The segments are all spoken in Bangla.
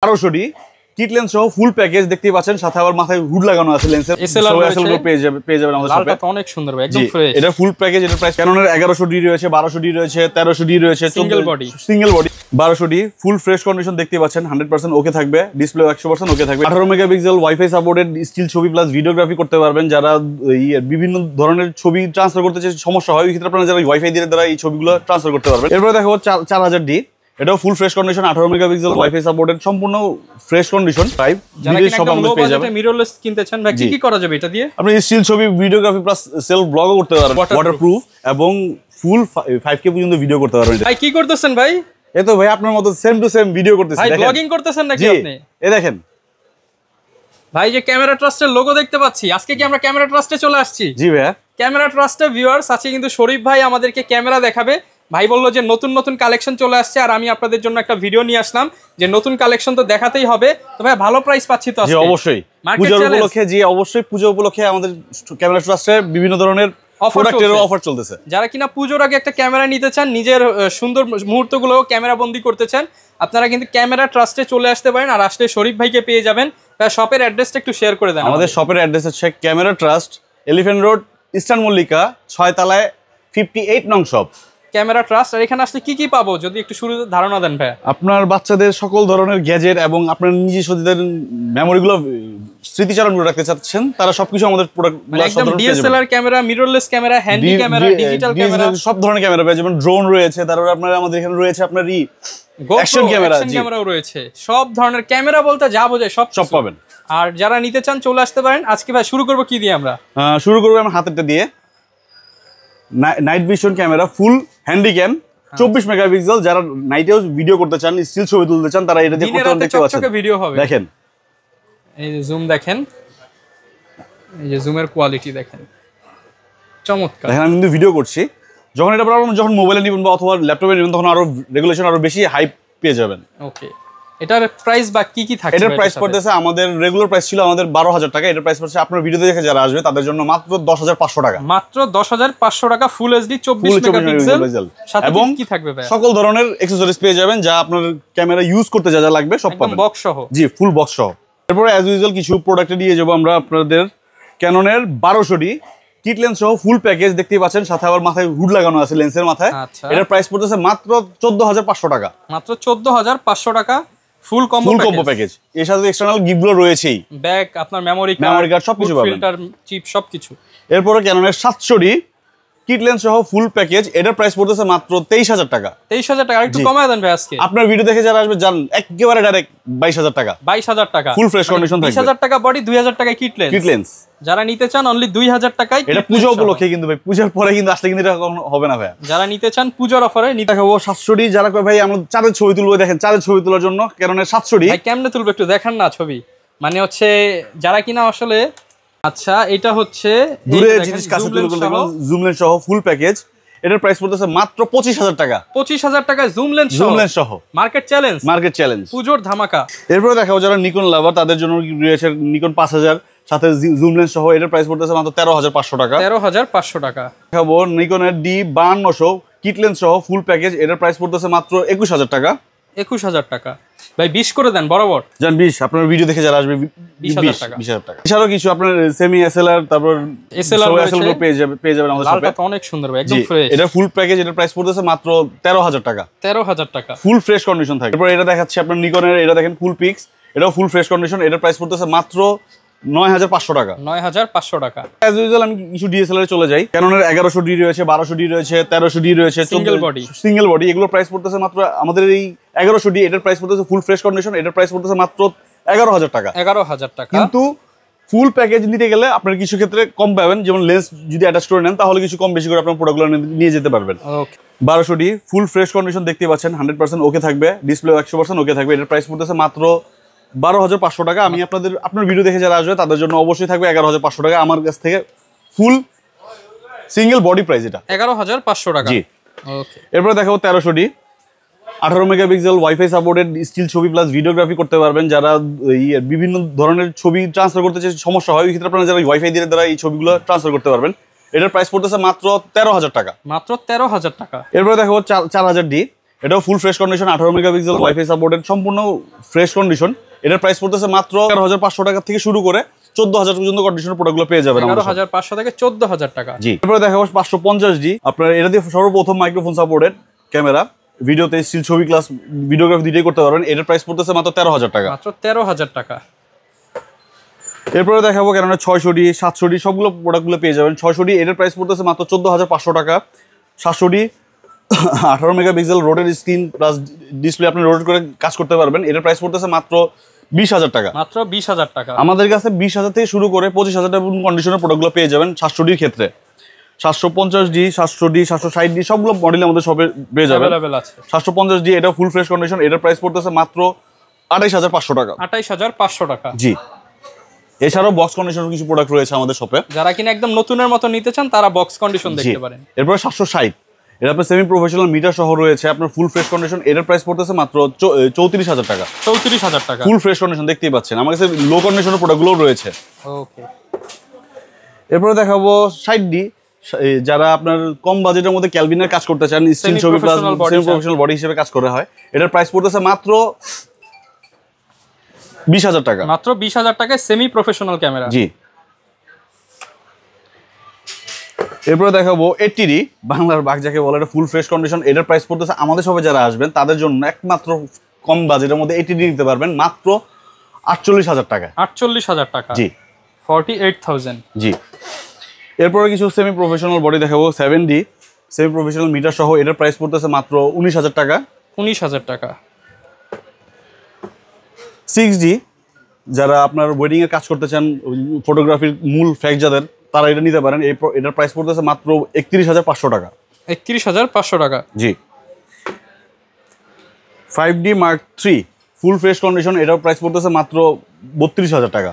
1200 কিট লেন্স সহ ফুল প্যাকেজ দেখতে পাচ্ছেন, সাথে আবার মাথায় হুড লাগানো আছে লেন্সের। এসএলআর পেয়ে যাবেন আমাদের শপে। অনেক সুন্দর ভাই, একদম ফ্রেশ। এটা ফুল প্যাকেজ, এটার প্রাইস ক্যাননের 1100D রয়েছে, 1200D রয়েছে, 1300D রয়েছে, single body 1200D full fresh condition দেখতে পাচ্ছেন, 100% ওকে থাকবে, ডিসপ্লে 100% ওকে থাকবে। 18 মেগাপিক্সেল ওয়াইফাই সাপোর্টেড স্টিল ছবি প্লাস ভিডিওগ্রাফি করতে পারবেন। যারা বিভিন্ন ধরনের ছবি ট্রান্সফার করতে চাই, সমস্যা হয়, ওই ক্ষেত্রে আপনারা যারা ওয়াইফাই দিয়ে দ্বারা এই ছবিগুলো ট্রান্সফার করতে পারবেন। এরপরে দেখাবো 4000D, এটাও full fresh condition, 18 megapixel wifi supported, সম্পূর্ণ ফ্রেশ কন্ডিশন। মিররলেস কিনতে চান ভাই, কি করা যাবে এটা দিয়ে? আপনি স্টিল ছবি ভিডিওগ্রাফি প্লাস সেলফ ব্লগও করতে পারবেন, ওয়াটারপ্রুফ এবং ফুল 5K পর্যন্ত ভিডিও করতে পারবেন। ভাই কি করতেছেন ভাই? এই তো ভাই আপনার মতো সেম টু সেম ভিডিও করতেছেন। ভাই ব্লগিং করতেছেন নাকি আপনি? এই দেখেন ভাই, যে ক্যামেরা ট্রাস্টের লোগো দেখতে পাচ্ছি, আজকে কি আমরা ক্যামেরা ট্রাস্টে চলে আসছি? জি ভাই, ক্যামেরা ট্রাস্টের ভিউয়ার্স আজকে কিন্তু শরীফ ভাই আমাদেরকে ক্যামেরা দেখাবে। ভাই বললো যে নতুন নতুন কালেকশন চলে আসছে, আর আমি আপনাদের জন্য একটা ভিডিও নিয়ে আসলাম যে নতুন কালেকশন তো দেখাতেই হবে। তো ভাই ভালো প্রাইস পাচ্ছি তো আজকে? অবশ্যই পূজা উপলক্ষে, জি অবশ্যই পূজা উপলক্ষে আমাদের ক্যামেরা ট্রাস্টে বিভিন্ন ধরনের অফার চলতেছে। যারা কিনা পুজোর আগে একটা ক্যামেরা নিতে চান, নিজের সুন্দর মুহূর্তগুলো ক্যামেরা বন্দি করতে চান, আপনারা কিন্তু ক্যামেরা ট্রাস্টে চলে আসতে পারেন। আর আসলে শরীফ ভাইকে পেয়ে যাবেন। শপের অ্যাড্রেসটা একটু শেয়ার করে দেন। আমাদের শপের অ্যাড্রেস হচ্ছে camera trust, elephant road, eastern Mallika, 6 তলায় 58 নং শপ ক্যামেরা ট্রাস্ট। আর এখানে আসলে কি পাবো যদি একটু শুরুতে ধারণা দেন ভাই? আপনার বাচ্চাদের সকল ধরনের গ্যাজেট এবং আপনার নিজস্বদের মেমোরিগুলো স্মৃতিচারণ করে রাখতে চাচ্ছেন, তারা সবকিছু আমাদের প্রোডাক্টগুলো একদম DSLR camera, mirrorless camera, handy camera, digital camera, সব ধরনের ক্যামেরা পাবেন। যেমন ড্রোন রয়েছে, তারপর আপনার আমাদের এখানে রয়েছে আপনার অ্যাকশন ক্যামেরাও রয়েছে। সব ধরনের ক্যামেরা বলতে যা বোঝায় সব পাবেন। আর যারা নিতে চান চলে আসতে পারেন। আজকে ভাই শুরু করব কি দিয়ে? আমরা শুরু করব আমার হাতেরটা দিয়ে, নাইট ভিশন ক্যামেরা, ফুল হ্যান্ডিক্যাম, 24 মেগাপিক্সেল। যারা নাইটেও ভিডিও করতে চান, স্টিল ছবি তুলতে চান, তারা এটা দিয়ে দেখতে পাচ্ছেন। ভিডিও হবে, দেখেন এই যে জুম, দেখেন এই যে জুমের কোয়ালিটি দেখেন, চমৎকার। দেখেন আমি কিন্তু ভিডিও করছি, যখন এটা যখন মোবাইলে নেবেন বা অথবা ল্যাপটপে নেবেন, তখন আরো রেগুলেশন আরো বেশি হাই পেয়ে যাবেন। ওকে, এটার প্রাইস বা কি থাকে? এটার প্রাইস পড়তেছে, আমাদের রেগুলার প্রাইস ছিল আমাদের 12,000 টাকা। এটার প্রাইস পড়ছে আপনার ভিডিও দেখে যারা আসবে তাদের জন্য মাত্র 10,500 টাকা। মাত্র 10,500 টাকা, ফুল এইচডি 24 মেগাপিক্সেল। এবং কি থাকবে ভাই? সকল ধরনের অ্যাকসেসরিজ পেয়ে যাবেন, যা আপনার ক্যামেরা ইউজ করতে যা লাগবে সব পাবেন, বক্স সহ। জি, ফুল বক্স সহ। এরপরে অ্যাজ ইউজুয়াল কিছু প্রোডাক্টে নিয়ে যাবো আমরা আপনাদের। ক্যাননের 1200D কিট লেন্স সহ ফুল প্যাকেজ দেখতে পাচ্ছেন, সাথে আবার মাথায় হুড লাগানো আছে লেন্সের মাথায়। এটার প্রাইস পড়তেছে মাত্র 14,500 টাকা। মাত্র 14,500 টাকা ফুল কম্বো প্যাকেজ। এর সাথে এক্সটার্নাল গিফটগুলো রয়েছেই, ব্যাগ, আপনার মেমোরি কার্ড সবকিছু পাবেন, ফিল্টার, চিপ সবকিছু। এরপরে ক্যাননের 700D কিট লেন্স সহ ফুল প্যাকেজ, এটার প্রাইস পড়তেছে মাত্র 23,000 টাকা। 23,000 টাকা, একটু কমায় দেন ভাই আজকে। আপনার ভিডিও দেখে যারা আসবে জান একেবারে ডাইরেক্ট 22,000 টাকা। 22,000 টাকা ফুল ফ্রেশ কন্ডিশন থাকবে। 20,000 টাকা বডি, 2,000 টাকা কিট লেন্স। যারা নিতে চান অনলি 2,000 টাকায়। এটা পূজা উপলক্ষে কিন্তু ভাই, পূজার পরে কিন্তু আসলে কিন্তু এটা হবে না ভাই। যারা নিতে চান পূজার অফারে নিতে দেখাবো 700D। যারা কয় ভাই আমরা চাঁদের ছবি তুলবো, দেখেন চাঁদের ছবি তোলার জন্য ক্যাননের 700D। ভাই কেমনে তুলবো একটু দেখান না ছবি, মানে হচ্ছে যারা কিনা আসলে। আচ্ছা, এটা হচ্ছে দূরে জিনিস কাছে তুলবো, জুম লেন্স সহ ফুল প্যাকেজ। এটার প্রাইস পড়তেছে মাত্র 25,000 টাকা। 25,000 টাকা জুম লেন্স সহ। মার্কেট চ্যালেঞ্জ, পুজোর ধামাকা। এরপরে দেখাবো যারা নিকন লাভার, তাদের জন্য রয়েছে নিকন 5000 সাথে জুম লেন্স সহ। এটার প্রাইস পড়তেছে মাত্র 13,500 টাকা। 13,500 টাকা। দেখাবো নিকনের D5200 কিট লেন্স সহ ফুল প্যাকেজ। এটার প্রাইস পড়তেছে মাত্র 21,000 টাকা। 21,000 টাকা ভাই, 20 করে দেন বরাবর। জান 20, আপনার ভিডিও দেখে যারা আসবে 20,000 টাকা। এছাড়াও কিছু আপনার সেমি এসএলআর, তারপর এসএলআর পেয়ে যাবেন আমাদের শপে। লালটা অনেক সুন্দর ভাই, একদম ফ্রেশ। এটা ফুল প্যাকেজ, এটার প্রাইস পড়তেছে মাত্র 13,000 টাকা। 13,000 টাকা, ফুল ফ্রেশ কন্ডিশন থাকে। এরপর এটা দেখাচ্ছি আপনার নিকনের, এটা দেখেন ফুল পিক্স, এটাও ফুল ফ্রেশ কন্ডিশন। এটার প্রাইস পড়তেছে মাত্র 9,500 টাকা। 9,500 টাকা। অ্যাজ ইউজুয়াল আমি কিছু ডিএসএলআর চলে যাই। ক্যাননের 1100D রয়েছে, 1200D রয়েছে, 1300D রয়েছে, সিঙ্গেল বডি। এগুলো প্রাইস পড়তেছে মাত্র আমাদের এই 1100D। এটার প্রাইস পড়তেছে ফুল ফ্রেশ কন্ডিশন। এটার প্রাইস পড়তেছে মাত্র 11,000 টাকা। 11,000 টাকা। কিন্তু ফুল প্যাকেজ নিতে গেলে আপনার কিছু ক্ষেত্রে কম পাবেন, যেমন লেন্স যদি অ্যাটাচ করে নেন তাহলে কিছু কম বেশি করে আপনার প্রোডাক্টগুলো নিয়ে যেতে পারবেন। 1200D ফুল ফ্রেশ কন্ডিশন দেখতে পাচ্ছেন, 100% ওকে থাকবে, ডিসপ্লে 100% ওকে থাকবে। এটার প্রাইস পড়তেছে মাত্র 12,500 টাকা। আমি আপনার ভিডিও দেখে যারা আসবে তাদের জন্য অবশ্যই থাকবে 11,500 টাকা আমার কাছ থেকে ফুল সিঙ্গেল বডি প্রাইস। এটা 11,500 টাকা। জি, ওকে। এরপরে দেখাবো 1300D 18 megapixel wifi supported still ছবি প্লাস ভিডিওগ্রাফি করতে পারবেন। যারা বিভিন্ন ধরনের ছবি ট্রান্সফার করতে চাই, সমস্যা হয়, ওই ক্ষেত্রে আপনারা যারা ওয়াইফাই দিয়ে দ্বারা এই ছবিগুলো ট্রান্সফার করতে পারবেন। এটার প্রাইস পড়তেছে মাত্র 13,000 টাকা। মাত্র 13,000 টাকা। এরপরে দেখাবো 4000D। এটাও full fresh condition, 18 megapixel wifi supported, সম্পূর্ণ ফ্রেশ কন্ডিশন। এটার প্রাইস পড়তেছে মাত্র 11,500 টাকা থেকে শুরু করে 14,000 পর্যন্ত কন্ডিশনের প্রোডাক্টগুলো পেয়ে যাবেন। 11,500 থেকে 14,000 টাকা। জি, এরপরে দেখাবো 550D। আপনার এটা দিয়ে সর্বপ্রথম মাইক্রোফোন সাপোর্টেড ক্যামেরা, ভিডিওতে স্টিল, ছবি, ক্লাস, ভিডিওগ্রাফি দুটোই করতে পারবেন। এটার প্রাইস পড়তেছে মাত্র 13,000 টাকা। মাত্র 13,000 টাকা। এরপরে দেখাবো কেননা 600D 700D সবগুলো প্রোডাক্টগুলো পেয়ে যাবেন। 600D এটার প্রাইস পড়তেছে মাত্র 14,500 টাকা। 700D 18 megapixel রোটেড screen plus display, আপনি রোটেট করে কাজ করতে পারবেন। এটার প্রাইস পড়তেছে মাত্র 20,000 টাকা। মাত্র 20,000 টাকা। আমাদের কাছে 20,000 থেকে শুরু করে 25,000 টাকা কন্ডিশনের প্রোডাক্টগুলো পেয়ে যাবেন 700D র ক্ষেত্রে। 750D 700D 760D সবগুলো মডেল আমাদের সবে পেয়ে যাবেন। 750D এটা ফুল ফ্রেশ কন্ডিশন, এটার প্রাইস পড়তেছে মাত্র 28,500 টাকা। 28,500 টাকা। জি, এছাড়াও বক্স কন্ডিশনের কিছু প্রোডাক্ট রয়েছে আমাদের শপে। যারা কিনা একদম নতুনের মতো নিতে চান তারা বক্স কন্ডিশন দেখতে পারেন। এরপর 760 এটা আপনার সেমি প্রফেশনাল মিটার সহ রয়েছে, আপনার ফুল ফ্রেশ কন্ডিশন। এটার প্রাইস পড়তেছে মাত্র 34,000 টাকা। 34,000 টাকা ফুল ফ্রেশ কন্ডিশন দেখতেই পাচ্ছেন। আমার কাছে লো কন্ডিশনের প্রোডাক্টগুলো রয়েছে। ওকে, এরপরে দেখাবো 60D, যারা আপনার কম বাজেটের মধ্যে ক্যালভিনের কাজ করতে চান, স্টিল, ছবি, প্লাস সেমি প্রফেশনাল বডি হিসেবে কাজ করা হয়। এটার প্রাইস পড়তেছে মাত্র 20,000 টাকা। মাত্র 20,000 টাকায় সেমি প্রফেশনাল ক্যামেরা। জি, এরপরে দেখাবো 80D, বাংলার বাঘ যাকে বলে, এটা ফুল ফ্রেশ কন্ডিশন। এটার প্রাইস পড়তেছে আমাদের সবাই যারা আসবেন তাদের জন্য একমাত্র কম বাজেটের মধ্যে 80D নিতে পারবেন মাত্র 48,000 টাকা। 48,000 টাকা। জি, 48,000। জি, এরপরে কিছু সেমি প্রফেশনাল বডি দেখাবো 7D সেমি প্রফেশনাল মিটার সহ। এটার প্রাইস পড়তেছে মাত্র 19,000 টাকা। 19,000 টাকা। 6D যারা আপনার ওয়েডিং এর কাজ করতে চান, ফটোগ্রাফির মূল ফ্যাক্ট যাদের, তারা এটা নিতে পারেন। এটার প্রাইস পড়তেছে মাত্র 31,500 টাকা। 31,500 টাকা। জি, 5D Mark III full fresh condition, এটার প্রাইস পড়তেছে মাত্র 32,000 টাকা।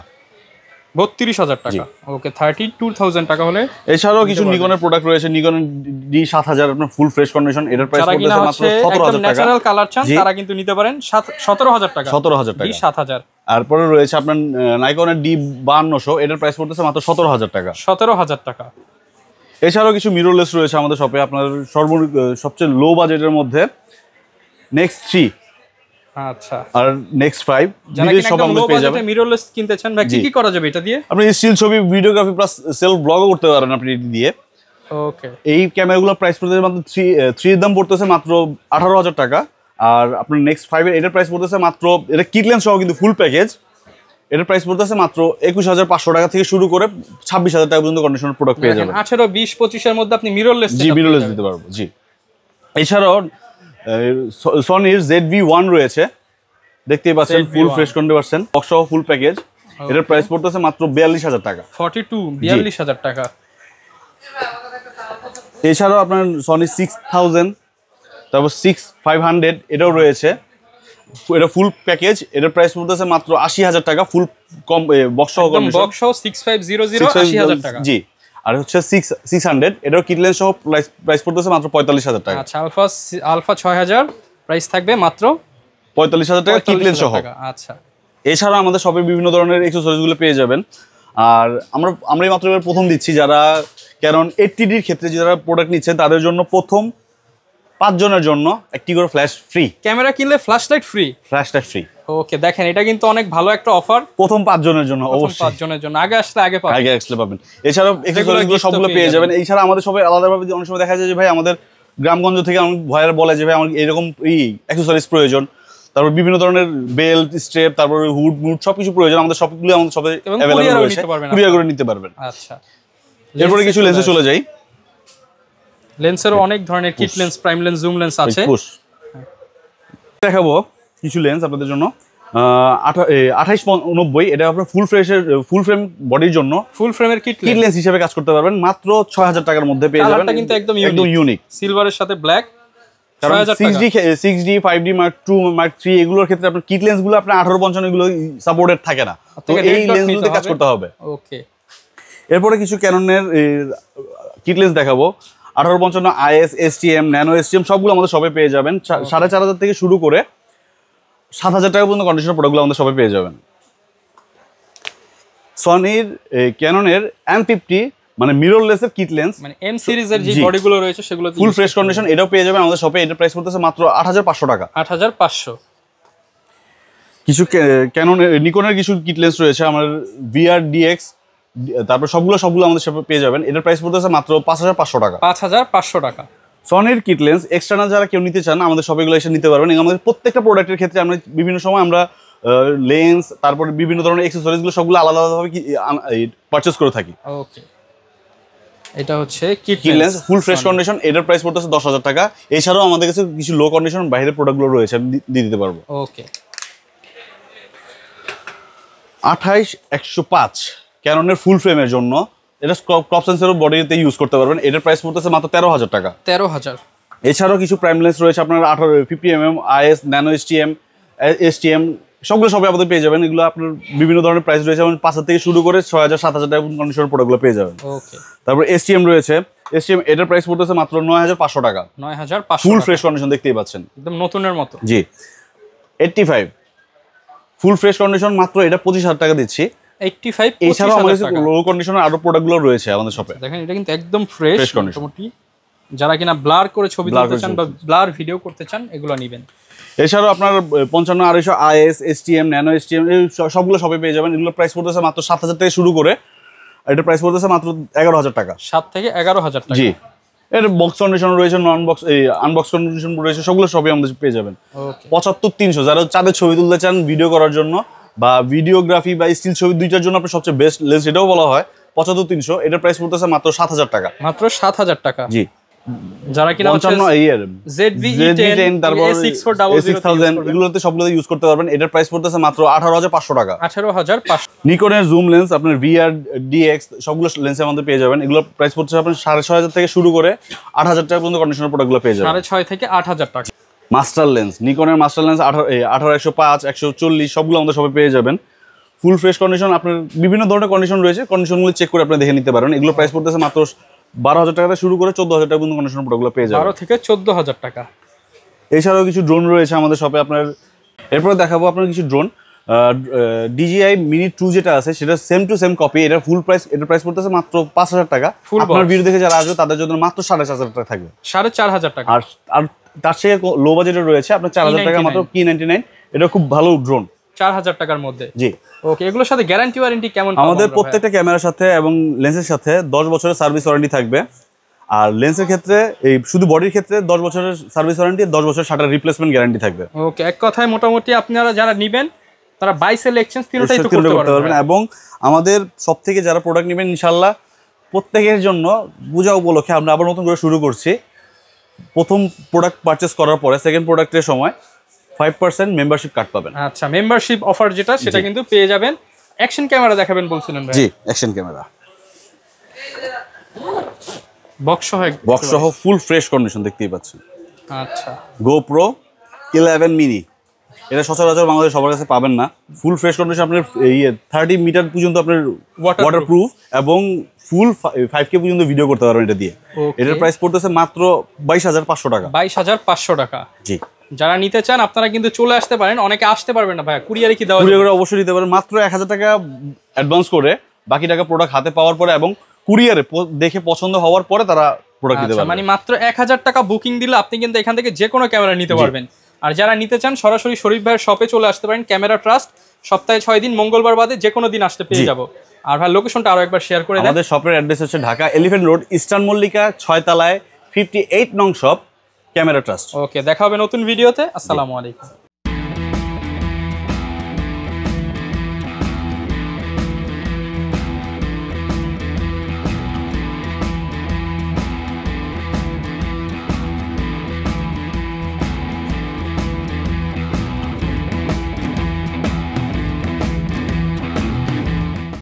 32,000 টাকা। ওকে, 32,000 টাকা হলে। এছাড়াও কিছু নিকনের প্রোডাক্ট রয়েছে, নিকন D7000 আপনার ফুল ফ্রেশ কন্ডিশন। এটার প্রাইস পড়তেছে মাত্র 17,000 টাকা। ন্যাচারাল কালার চান তারা কিন্তু নিতে পারেন 17,000 টাকা। 17,000 টাকা। D7000। তারপরে রয়েছে আপনার নাইকনের D5200, এটার প্রাইস পড়তেছে মাত্র 17,000 টাকা। 17,000 টাকা। এছাড়াও কিছু মিররলেস রয়েছে আমাদের শপে, আপনার সবচেয়ে লো বাজেটের মধ্যে নেক্সট 3 আচ্ছা আর নেক্সট 5 যারা কিনা একদম লো বাজেটে মিররলেস কিনতে চান, ভাই কি করা যাবে এটা দিয়ে? আপনি স্টিল, ছবি, ভিডিওগ্রাফি প্লাস সেলফ ব্লগও করতে পারেন আপনি এটি দিয়ে। ওকে, এই ক্যামেরাগুলোর প্রাইস পড়তেছে মাত্র 3 এর দাম পড়তেছে মাত্র 18,000 টাকা। আর আপনার নেক্সট 5 এর এটার প্রাইস পড়তেছে মাত্র, এটা কিট লেন্স সহ কিন্তু ফুল প্যাকেজ, এটার প্রাইস পড়তেছে মাত্র 21,500 টাকা থেকে শুরু করে 26,000 টাকা পর্যন্ত কন্ডিশনার প্রোডাক্ট পেয়ে যাবেন। 18, 20, 25 এর মধ্যে আপনি মিররলেস দিতে পারবো। জি, এছাড়াও সনির ZV-1 রয়েছে, দেখতেই পাচ্ছেন ফুল ফ্রেশ কন্ডিশন বক্স সহ ফুল প্যাকেজ। এটার প্রাইস পড়তেছে মাত্র 42,000 টাকা। 42,000 টাকা। এছাড়াও আপনার সনি 6000, তারপর 6500 এটাও রয়েছে, এটা ফুল প্যাকেজ। এটার প্রাইস পড়তেছে মাত্র 80,000 টাকা। ফুল কম বক্স সহ কন্ডিশন, বক্স সহ 6500 80,000 টাকা। জি, আর হচ্ছে 600 এটাও কিট লেন্স সহ প্রাইস পড়তেছে মাত্র 45,000 টাকা। আচ্ছা, আলফা 6000 প্রাইস থাকবে মাত্র 45,000 টাকা কিট লেন্স সহ। আচ্ছা, এছাড়া আমাদের শপে বিভিন্ন ধরনের অ্যাকসেসরিজগুলো পেয়ে যাবেন। আর আমরা মাত্র এবার প্রথম দিচ্ছি, যারা কারণ 80D এর ক্ষেত্রে যারা প্রোডাক্ট নিচ্ছেন তাদের জন্য প্রথম 5 জনের জন্য একটি করে ফ্ল্যাশ ফ্রি। ক্যামেরা কিনলে ফ্ল্যাশ লাইট ফ্রি। ওকে, দেখেন এটা কিন্তু অনেক ভালো একটা অফার প্রথম 5 জনের জন্য, অবশ্যই 5 জনের জন্য। আগে আসলে পাবেন। এছাড়াও অ্যাকসেসরিজগুলো সবগুলো পেয়ে যাবেন। এছাড়া আমাদের সবাই আলাদাভাবে অনেক সময় দেখা যায় যে ভাই আমাদের গ্রামগঞ্জ থেকে অনেক ভয়ের বলে যে ভাই আমার এরকম অ্যাকসেসরিজ প্রয়োজন, তারপর বিভিন্ন ধরনের বেল্ট, স্ট্রেপ, তারপর হুড সবকিছু প্রয়োজন। আমাদের সবগুলো আমাদের সবে अवेलेबल রয়েছে, কুরিয়ার করে নিতে পারবেন। আচ্ছা, এরপরে কিছু লেন্সে চলে যাই। লেন্সেরও অনেক ধরনের kit lens, prime lens, zoom lens আছে। দেখাবো কিছু লেন্স আপনাদের জন্য। 2890 এটা আপনার ফুল ফ্রেম বডির জন্য ফুল ফ্রেমের কিট লেন্স হিসেবে কাজ করতে পারবেন মাত্র 6000 টাকার মধ্যে পেয়ে যাবেন। কালারটা কিন্তু একদম ইউনিক, সিলভারের সাথে black. 6D 5D Mark II Mark III এগুলোর ক্ষেত্রে আপনার কিট লেন্স গুলো আপনার 1855 এগুলো সাপোর্টেড থাকে না, তো এই লেন্সগুলোতে কাজ করতে হবে। ওকে, এরপরে কিছু ক্যাননের কিট লেন্স দেখাবো। 1855 IS, STM, ন্যানো STM সবগুলো আমাদের সবে পেয়ে যাবেন। 4,500 থেকে শুরু করে 7,000 টাকা পর্যন্ত কন্ডিশনার প্রোডাক্টগুলো আমাদের সবে পেয়ে যাবেন। সনির ক্যাননের M50 মানে মিররলেসের কিট লেন্স, মানে এম সিরিজের যে বডিগুলো রয়েছে সেগুলো ফুল ফ্রেশ কন্ডিশন, এটাও পেয়ে যাবেন আমাদের শপে। এটার প্রাইস পড়তেছে মাত্র 8500 টাকা। 8500। কিছু ক্যানন নিকনের কিছু কিট লেন্স রয়েছে আমার VR DX, তারপর সবগুলো আমাদের শপে পেয়ে যাবেন। এটার প্রাইস পড়তেছে মাত্র 5500 টাকা। 5500 টাকা। সনির কিট লেন্স এক্সটার্নাল যারা কেউ নিতে চান আমাদের শপে এগুলো এসে নিতে পারবেন। আমাদের প্রত্যেকটা প্রোডাক্টের ক্ষেত্রে আমরা বিভিন্ন সময় আমরা লেন্স, তারপর বিভিন্ন ধরনের অ্যাকসেসরিজগুলো সবগুলো আলাদা আলাদাভাবে পারচেজ করে থাকি। ওকে, এটা হচ্ছে kit lens full fresh condition, এটার প্রাইস পড়তেছে 10000 টাকা। এছাড়াও আমাদের কাছে কিছু লো কন্ডিশন বাইরের প্রোডাক্টগুলো রয়েছে, আমি দিয়ে দিতে পারবো। ওকে, 28105 ক্যাননের ফুল ফ্রেমের জন্য, এটা ক্রপ সেন্সরের বডিতে ইউজ করতে পারবেন। এটার প্রাইস পড়তেছে মাত্র 13000 টাকা। 13000। এছাড়াও কিছু প্রাইম লেন্স রয়েছে আপনার 50mm IS, ন্যানো STM সবগুলো সবই আমাদের পেয়ে যাবেন। এগুলো আপনার বিভিন্ন ধরনের প্রাইস রয়েছে, যেমন 5000 থেকে শুরু করে 6000 7000 টাকা কন্ডিশনের প্রোডাক্টগুলো পেয়ে যাবেন। ওকে, তারপর STM রয়েছে, STM এটার প্রাইস পড়তেছে মাত্র 9500 টাকা। 9500 ফুল ফ্রেশ কন্ডিশন, দেখতেই পাচ্ছেন একদম নতুনের মতো। জি। 85 ফুল ফ্রেশ কন্ডিশন, মাত্র এটা 25000 টাকা দিচ্ছি। 85 এছাড়াও আমাদের কাছে লো কন্ডিশনের আরো প্রোডাক্টগুলো রয়েছে আমাদের শপে। দেখেন এটা কিন্তু একদম ফ্রেশ মোটামুটি, যারা কিনা ব্লার করে ছবি তুলতে চান বা ব্লার ভিডিও করতে চান এগুলো নেবেন। এছাড়াও আপনার 55 IS, STM, ন্যানো STM সবগুলো শপে পেয়ে যাবেন। এগুলোর প্রাইস পড়তেছে মাত্র 7000 থেকে শুরু করে, এটার প্রাইস পড়তেছে মাত্র 11000 টাকা। 7 থেকে 11000 টাকা। জি, এর বক্স কন্ডিশন রয়েছে, নন বক্স আনবক্স কন্ডিশন রয়েছে, সবগুলো সবই আমাদের পেয়ে যাবেন। 75300 যারা চাঁদের ছবি তুলতে চান ভিডিও করার জন্য বা ভিডিওগ্রাফি বা স্টিল ছবি দুইটার জন্য আপনার সবচেয়ে বেস্ট লেন্স এটাও বলা হয় 75300। এটার প্রাইস পড়তেছে মাত্র 7000 টাকা। মাত্র 7000 টাকা। জি, যারা কিনা ZV-10 তারপর A6000 এগুলোতে সবগুলো ইউজ করতে পারবেন। এটার প্রাইস পড়তেছে মাত্র 18500 টাকা। 18500। নিকনের জুম লেন্স আপনার VR DX সবগুলো লেন্স আমাদের পেয়ে যাবেন। এগুলোর প্রাইস পড়ছে আপনার 6500 থেকে শুরু করে 8000 টাকা পর্যন্ত কন্ডিশনার প্রোডাক্টগুলো পেয়ে যাবেন। 6500 থেকে 8000 টাকা। মাস্টার লেন্স, নিকনের মাস্টার লেন্স 18105 140 সবগুলো আমাদের সবাই পেয়ে যাবেন। ফুল ফ্রেশ কন্ডিশন, আপনার বিভিন্ন ধরনের কন্ডিশন রয়েছে, কন্ডিশনগুলো চেক করে আপনি দেখে নিতে পারবেন। এগুলো প্রাইস পড়তেছে মাত্র 12000 টাকা থেকে শুরু করে 14000 টাকা পর্যন্ত কন্ডিশনার প্রোডাক্টগুলো পেয়ে যাবেন। 12 থেকে 14000 টাকা। এছাড়াও কিছু ড্রোন রয়েছে আমাদের শপে আপনার। এরপরে দেখাবো আপনার কিছু ড্রোন, DJI Mini 2 যেটা আছে সেটা সেম টু সেম কপি। এটার ফুল প্রাইস, এটার প্রাইস পড়তেছে মাত্র 5000 টাকা। আপনার ভিডিও দেখে যারা আসবে তাদের জন্য মাত্র 4500 টাকা থাকবে। 4500 টাকা। আর তার থেকে লো বাজেটের রয়েছে আপনার 4000 টাকা মাত্র Key99। এটা খুব ভালো ড্রোন, 4000 টাকার মধ্যে। জি। ওকে, এগুলোর সাথে গ্যারান্টি ওয়ারেন্টি কেমন? আমাদের প্রত্যেকটা ক্যামেরার সাথে এবং লেন্সের সাথে 10 বছরের সার্ভিস ওয়ারেন্টি থাকবে। আর লেন্সের ক্ষেত্রে এই শুধু বডির ক্ষেত্রে 10 বছরের সার্ভিস ওয়ারেন্টি, 10 বছরের শাটার রিপ্লেসমেন্ট গ্যারান্টি থাকবে। ওকে, এক কথায় মোটামুটি আপনারা যারা নেবেন তারা বাই সেল এক্সচেঞ্জ তিনটাই তো করতে পারবেন। এবং আমাদের সব থেকে যারা প্রোডাক্ট নেবেন ইনশাআল্লাহ প্রত্যেকের জন্য পূজা উপলক্ষে আমরা আবার নতুন করে শুরু করছি। প্রথম প্রোডাক্ট পারচেজ করার পরে সেকেন্ড প্রোডাক্টের সময় 5% মেম্বারশিপ কার্ড পাবেন। আচ্ছা, মেম্বারশিপ অফার যেটা সেটা কিন্তু পেয়ে যাবেন। অ্যাকশন ক্যামেরা দেখাবেন বলছিলেন ভাই? জি, অ্যাকশন ক্যামেরা বক্স সহ ফুল ফ্রেশ কন্ডিশন দেখতেই পাচ্ছেন। আচ্ছা, GoPro 11 মিনি, এটা সচরাচর বাংলাদেশে সবার কাছে পাবেন না। ফুল ফ্রেশ কন্ডিশন, আপনার 30 মিটার পর্যন্ত আপনার ওয়াটারপ্রুফ এবং ফুল 5K পর্যন্ত ভিডিও করতে পারবেন এটা দিয়ে। এটার প্রাইস পড়তেছে মাত্র 22500 টাকা। 22500 টাকা। জি, যারা নিতে চান আপনারা কিন্তু চলে আসতে পারেন। অনেকে আসতে পারবেন না ভাই, কুরিয়ারে কি দেওয়া যাবে? কুরিয়ারে অবশ্যই দিতে পারেন। মাত্র 1000 টাকা অ্যাডভান্স করে বাকি টাকা প্রোডাক্ট হাতে পাওয়ার পরে এবং কুরিয়ারে দেখে পছন্দ হওয়ার পরে তারা প্রোডাক্ট দিতে পারবে। মানে মাত্র 1000 টাকা বুকিং দিলে আপনি কিন্তু এখান থেকে যে কোনো ক্যামেরা নিতে পারবেন। আর যারা নিতে চান সরাসরি শরীফ ভাইয়ের শপে চলে আসতে পারেন। ক্যামেরা ট্রাস্ট, সপ্তাহে 6 দিন, মঙ্গলবার বাদে যে কোনো দিন আসতে পেয়ে যাব। আর ভাই লোকেশনটা আরো একবার শেয়ার করে দেন। আমাদের শপের অ্যাড্রেস হচ্ছে Dhaka elephant road, eastern Mallika 6 তলায় 58 নং শপ, ক্যামেরা ট্রাস্ট। ওকে, দেখা হবে নতুন ভিডিওতে। আসসালামু আলাইকুম।